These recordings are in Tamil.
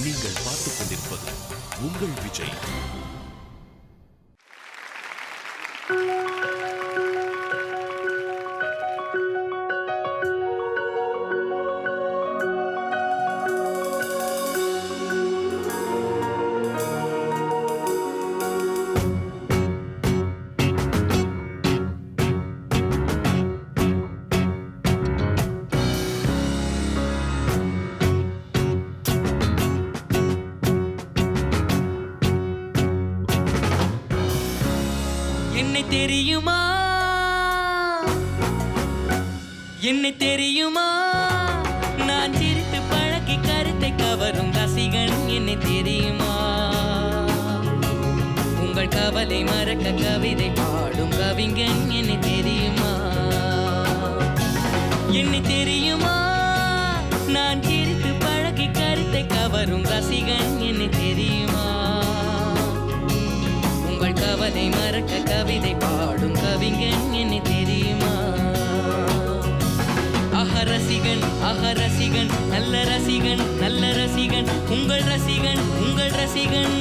நீங்கள் பார்த்துக் கொண்டிருப்பது உங்கள் விஜய். என்னை தெரியுமா, என்னை தெரியுமா, நான் சிரித்து பழக்கி கருத்தை கவரும் ரசிகன். என்னை தெரியுமா, உங்கள் கவலை மறக்க கவிதை பாடும் கவிஞன். என்னை தெரியுமா, என்னை தெரியுமா, நான் சிரித்து பழக்கி கருத்தை கவரும் ரசிகன். என்னை தெரியுமா, கவலை மறக்க கவிதை பாடும் கவிஞன். என்னை தெரியுமா, அகரசிகன் அகரசிகன் நல்ல ரசிகன் நல்ல ரசிகன் உங்கள் ரசிகன் உங்கள் ரசிகன்.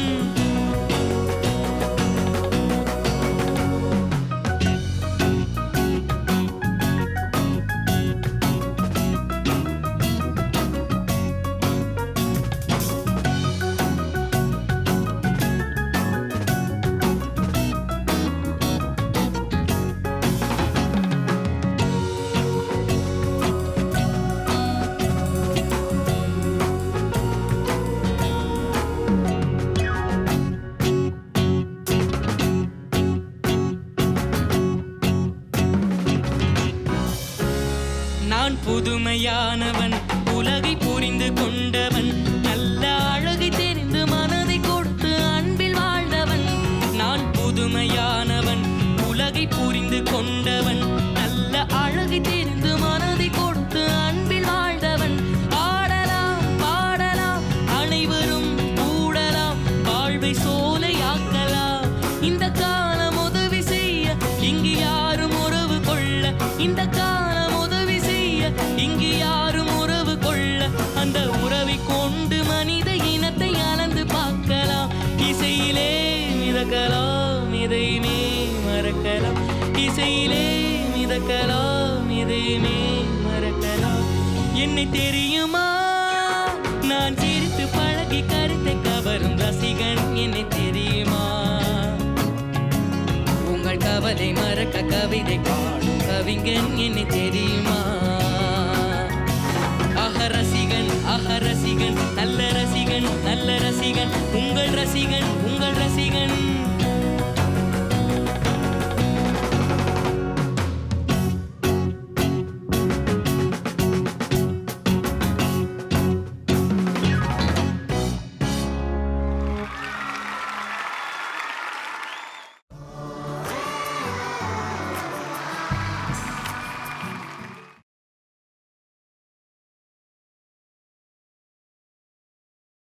நான் புதுமையானவன், உலகை புரிந்து கொண்டவன், நல்ல அழகை தெரிந்து மனதை கொடுத்து அன்பில் வாழ்ந்தவன். நான் புதுமையானவன், உலகை புரிந்து கொண்டவன், நல்ல அழகை தெரிந்து மனதை கொடுத்து அன்பில் வாழ்ந்தவன். ஆடலாம் பாடலாம் அனைவரும் கூடலாம், வாழ்வை சோலையாக்கலாம். இந்த காலம் உதவி செய்ய இங்கு யாரும் உறவு கொள்ள, இந்த காலம் இங்கு யாரும் உறவு கொள்ள, அந்த உறவை கொண்டு மனித இனத்தை அளந்து பார்க்கலாம். இசையிலே மிதக்கலாம் இதையுமே மறக்கலாம், இசையிலே மிதக்கலாம் இதையுமே மறக்கலாம். என்னை தெரியுமா, நான் சிரித்து பழகி கருத்தை கவரும் ரசிகன். என்னை தெரியுமா, உங்கள் கவலை மறக்க கவிதை பாடும் கவிஞன். என்னை தெரியுமா, அகரசிகன் அகரசிகன் நல்ல ரசிகன் நல்ல ரசிகன் உங்கள் ரசிகன் உங்கள் ரசிகன்.